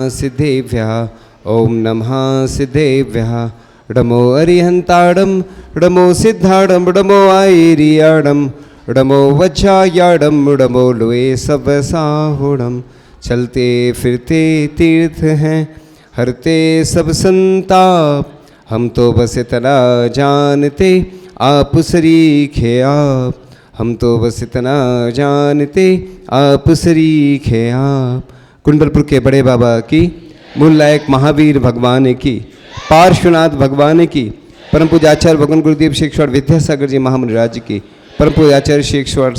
सिद्धेभ्यः ओम नमः सिद्धेभ्यः डमो अरिहंताडम डमो सिद्धाडम डमो आयरियाडम डमो वज्रायाडम डमो लोए सब साहुडम। चलते फिरते तीर्थ हैं हरते सब संताप, हम तो बस इतना जानते आप सरीखे आप, हम तो बस इतना जानते आप सरीखे आप। कुंडलपुर के बड़े बाबा की, मूल लायक महावीर भगवान की, पार्श्वनाथ भगवान की, परम पूज्य आचार्य भगवान गुरुदेव शेखर विद्यासागर जी महामुनिराज की, परम पूज्य आचार्य शेखर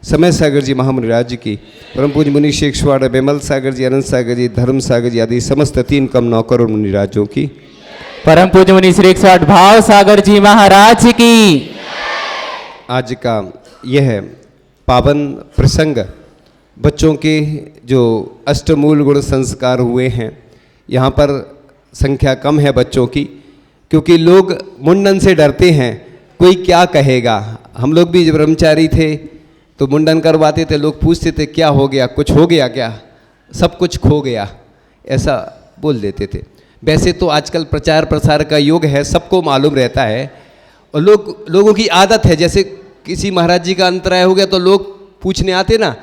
समय सागर जी महामुनिराज की, परम पूज्य मुनि शेखर विमल सागर जी, अनंत सागर जी, धर्म सागर जी आदि समस्त 3 कम 9 करोड़ मुनिराजों की, परम पूज्य मुनि श्री 108 भाव सागर जी महाराज की। आज का यह पावन प्रसंग बच्चों के जो अष्टमूल गुण संस्कार हुए हैं, यहाँ पर संख्या कम है बच्चों की, क्योंकि लोग मुंडन से डरते हैं, कोई क्या कहेगा। हम लोग भी जब ब्रह्मचारी थे तो मुंडन करवाते थे, लोग पूछते थे क्या हो गया, कुछ हो गया क्या, सब कुछ खो गया, ऐसा बोल देते थे। वैसे तो आजकल प्रचार प्रसार का युग है, सबको मालूम रहता है और लोगों की आदत है, जैसे किसी महाराज जी का अंतराय हो गया तो लोग पूछने आते ना,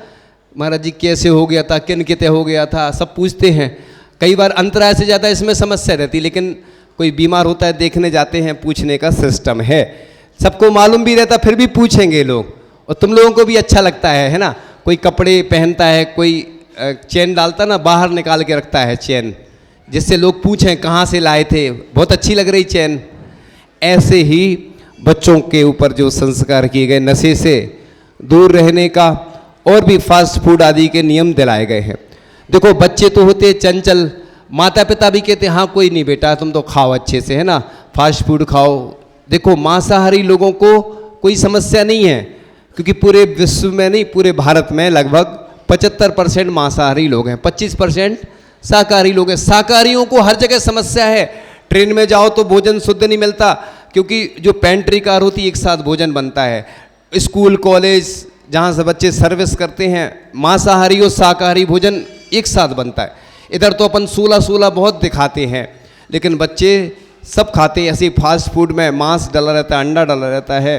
महाराज जी कैसे हो गया था, किन किते हो गया था, सब पूछते हैं। कई बार अंतराय से ज़्यादा इसमें समस्या रहती, लेकिन कोई बीमार होता है देखने जाते हैं, पूछने का सिस्टम है, सबको मालूम भी रहता फिर भी पूछेंगे लोग, और तुम लोगों को भी अच्छा लगता है ना। कोई कपड़े पहनता है, कोई चैन डालता ना, बाहर निकाल के रखता है चैन, जिससे लोग पूछें कहाँ से लाए थे, बहुत अच्छी लग रही चैन। ऐसे ही बच्चों के ऊपर जो संस्कार किए गए, नशे से दूर रहने का और भी फास्ट फूड आदि के नियम दिलाए गए हैं। देखो बच्चे तो होते चंचल, माता पिता भी कहते हाँ कोई नहीं बेटा तुम तो खाओ अच्छे से, है ना, फास्ट फूड खाओ। देखो मांसाहारी लोगों को कोई समस्या नहीं है, क्योंकि पूरे विश्व में नहीं, पूरे भारत में लगभग 75% मांसाहारी लोग हैं, 25% शाकाहारी लोग हैं। शाकाहारियों को हर जगह समस्या है, ट्रेन में जाओ तो भोजन शुद्ध नहीं मिलता, क्योंकि जो पेंट्री कार होती है एक साथ भोजन बनता है। स्कूल कॉलेज जहाँ से बच्चे सर्विस करते हैं, मांसाहारी और शाकाहारी भोजन एक साथ बनता है। इधर तो अपन 16 बहुत दिखाते हैं, लेकिन बच्चे सब खाते हैं ऐसे फास्ट फूड में, मांस डला रहता है, अंडा डला रहता है।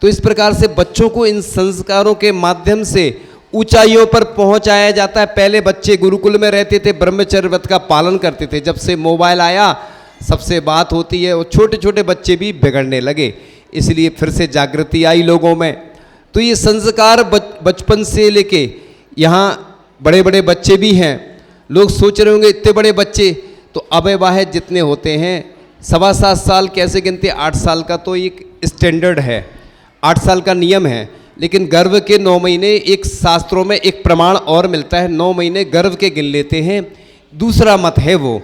तो इस प्रकार से बच्चों को इन संस्कारों के माध्यम से ऊंचाइयों पर पहुंचाया जाता है। पहले बच्चे गुरुकुल में रहते थे, ब्रह्मचर्य व्रत का पालन करते थे। जब से मोबाइल आया सबसे बात होती है, और छोटे छोटे बच्चे भी बिगड़ने लगे, इसलिए फिर से जागृति आई लोगों में। तो ये संस्कार बचपन से लेके यहाँ बड़े बड़े बच्चे भी हैं। लोग सोच रहे होंगे इतने बड़े बच्चे, तो अविवाहित जितने होते हैं 7.25 साल कैसे गिनते, 8 साल का तो एक स्टैंडर्ड है, 8 साल का नियम है। लेकिन गर्भ के 9 महीने एक शास्त्रों में एक प्रमाण और मिलता है, 9 महीने गर्भ के गिन लेते हैं, दूसरा मत है वो,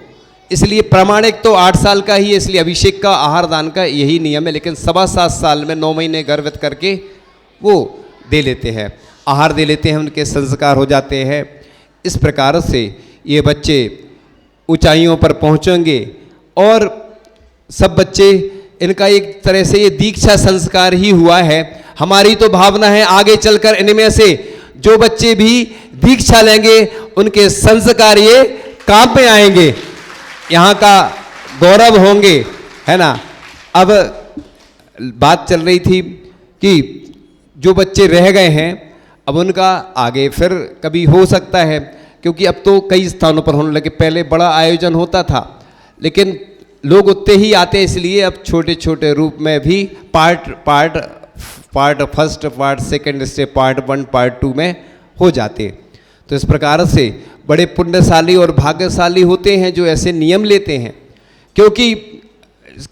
इसलिए प्रामाणिक तो 8 साल का ही है, इसलिए अभिषेक का आहार दान का यही नियम है। लेकिन 7.25 साल में 9 महीने गर्भित करके वो दे लेते हैं, आहार दे लेते हैं, उनके संस्कार हो जाते हैं। इस प्रकार से ये बच्चे ऊंचाइयों पर पहुंचेंगे, और सब बच्चे, इनका एक तरह से ये दीक्षा संस्कार ही हुआ है। हमारी तो भावना है आगे चलकर इनमें से जो बच्चे भी दीक्षा लेंगे उनके संस्कार ये काम में आएंगे, यहाँ का गौरव होंगे, है ना। अब बात चल रही थी कि जो बच्चे रह गए हैं अब उनका आगे फिर कभी हो सकता है, क्योंकि अब तो कई स्थानों पर होने लगे। पहले बड़ा आयोजन होता था, लेकिन लोग उतने ही आते, इसलिए अब छोटे छोटे रूप में भी part first, part second step, part 1, part 2 में हो जाते। तो इस प्रकार से बड़े पुण्यशाली और भाग्यशाली होते हैं जो ऐसे नियम लेते हैं, क्योंकि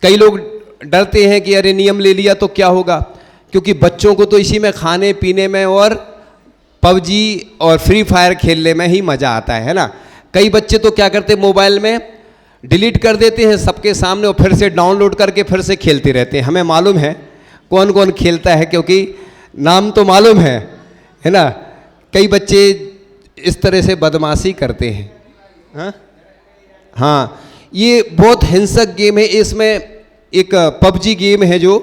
कई लोग डरते हैं कि अरे नियम ले लिया तो क्या होगा, क्योंकि बच्चों को तो इसी में खाने पीने में और पबजी और फ्री फायर खेलने में ही मज़ा आता है ना। कई बच्चे तो क्या करते, मोबाइल में डिलीट कर देते हैं सबके सामने और फिर से डाउनलोड करके फिर से खेलते रहते हैं। हमें मालूम है कौन कौन खेलता है, क्योंकि नाम तो मालूम है ना। कई बच्चे इस तरह से बदमाशी करते हैं। हाँ, ये बहुत हिंसक गेम है। इसमें एक पबजी गेम है जो,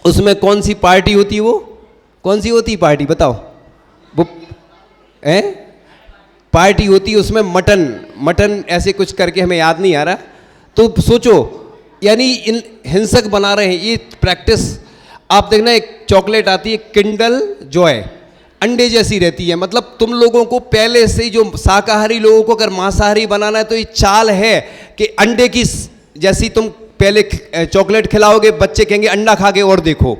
उसमें कौन सी पार्टी होती है, वो कौन सी होती पार्टी बताओ, वो पार्टी होती है उसमें मटन ऐसे कुछ करके हमें याद नहीं आ रहा, तो सोचो यानी इन हिंसक बना रहे हैं ये प्रैक्टिस। आप देखना एक चॉकलेट आती है किंडल जॉय, अंडे जैसी रहती है, मतलब तुम लोगों को पहले से ही जो शाकाहारी लोगों को अगर मांसाहारी बनाना है तो ये चाल है कि अंडे की जैसी तुम पहले चॉकलेट खिलाओगे, बच्चे कहेंगे अंडा खा के और देखो।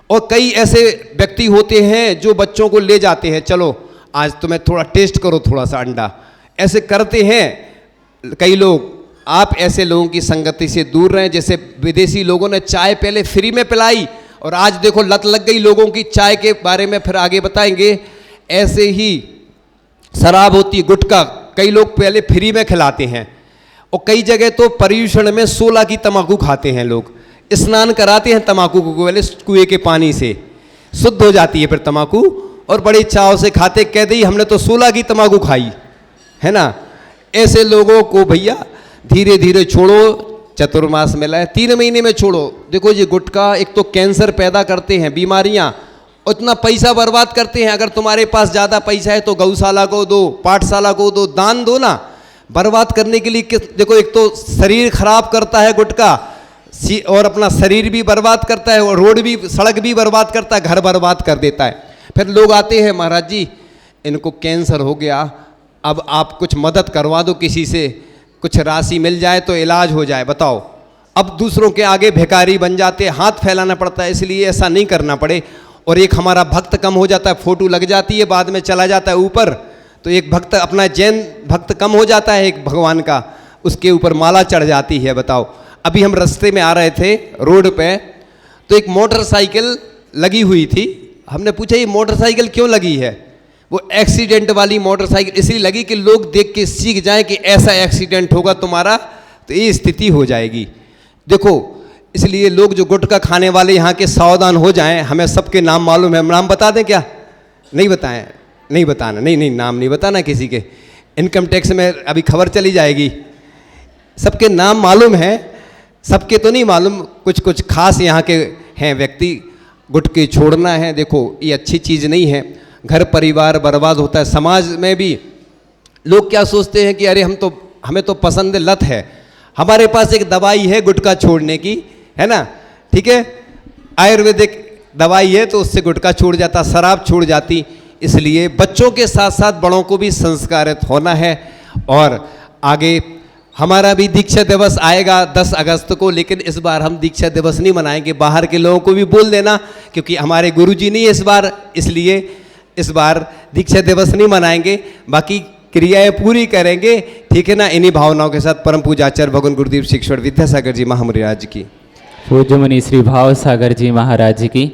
और कई ऐसे व्यक्ति होते हैं जो बच्चों को ले जाते हैं, चलो आज तुम्हें थोड़ा टेस्ट करो थोड़ा सा अंडा, ऐसे करते हैं कई लोग। आप ऐसे लोगों की संगति से दूर रहें। जैसे विदेशी लोगों ने चाय पहले फ्री में पिलाई और आज देखो लत लग गई लोगों की चाय के बारे में, फिर आगे बताएंगे। ऐसे ही शराब होती, गुटखा कई लोग पहले फ्री में खिलाते हैं, और कई जगह तो पर्यूषण में 16 की तंबाकू खाते हैं लोग, स्नान कराते हैं तंबाकू को पहले कुएं के पानी से, शुद्ध हो जाती है फिर तंबाकू, और बड़े चाव से खाते, कहते ही हमने तो 16 की तंबाकू खाई है ना। ऐसे लोगों को भैया धीरे धीरे छोड़ो, चतुर्मास मिला है 3 महीने में छोड़ो। देखो ये गुटखा एक तो कैंसर पैदा करते हैं, बीमारियां, उतना पैसा बर्बाद करते हैं। अगर तुम्हारे पास ज़्यादा पैसा है तो गौशाला को दो, पाठशाला को दो, दान दो ना, बर्बाद करने के लिए देखो एक तो शरीर खराब करता है गुटखा, और अपना शरीर भी बर्बाद करता है, और रोड भी सड़क भी बर्बाद करता है, घर बर्बाद कर देता है। फिर लोग आते हैं, महाराज जी इनको कैंसर हो गया, अब आप कुछ मदद करवा दो, किसी से कुछ राशि मिल जाए तो इलाज हो जाए। बताओ, अब दूसरों के आगे भिखारी बन जाते हैं, हाथ फैलाना पड़ता है। इसलिए ऐसा नहीं करना पड़े। और एक हमारा भक्त कम हो जाता है, फोटो लग जाती है, बाद में चला जाता है ऊपर, तो एक भक्त अपना जैन भक्त कम हो जाता है एक भगवान का, उसके ऊपर माला चढ़ जाती है। बताओ, अभी हम रास्ते में आ रहे थे रोड पे, तो एक मोटरसाइकिल लगी हुई थी। हमने पूछा ये मोटरसाइकिल क्यों लगी है? वो एक्सीडेंट वाली मोटरसाइकिल इसलिए लगी कि लोग देख के सीख जाएं कि ऐसा एक्सीडेंट होगा तुम्हारा तो ये स्थिति हो जाएगी। देखो, इसलिए लोग जो गुटखा खाने वाले यहाँ के सावधान हो जाएं। हमें सबके नाम मालूम है, हम नाम बता दें क्या? नहीं बताएं, नहीं बताना, नहीं नाम नहीं बताना किसी के, इनकम टैक्स में अभी खबर चली जाएगी। सबके नाम मालूम है, सबके तो नहीं मालूम, कुछ कुछ खास यहाँ के हैं व्यक्ति। गुटखे छोड़ना है, देखो ये अच्छी चीज़ नहीं है, घर परिवार बर्बाद होता है। समाज में भी लोग क्या सोचते हैं कि अरे हमें तो पसंद लत है, हमारे पास एक दवाई है गुटखा छोड़ने की, है ना, ठीक है, आयुर्वेदिक दवाई है तो उससे गुटखा छूट जाता, शराब छूट जाती। इसलिए बच्चों के साथ साथ बड़ों को भी संस्कारित होना है। और आगे हमारा भी दीक्षा दिवस आएगा 10 अगस्त को, लेकिन इस बार हम दीक्षा दिवस नहीं मनाएंगे। बाहर के लोगों को भी बोल देना, क्योंकि हमारे गुरुजी नहीं है इस बार, इसलिए इस बार दीक्षा दिवस नहीं मनाएंगे, बाकी क्रियाएं पूरी करेंगे, ठीक है ना। इन्हीं भावनाओं के साथ परम पूजाचार्य भगवान गुरुदेव शिक्षण विद्यासागर जी महाराज की, पूज्य मुनि श्री भाव सागर जी महाराज की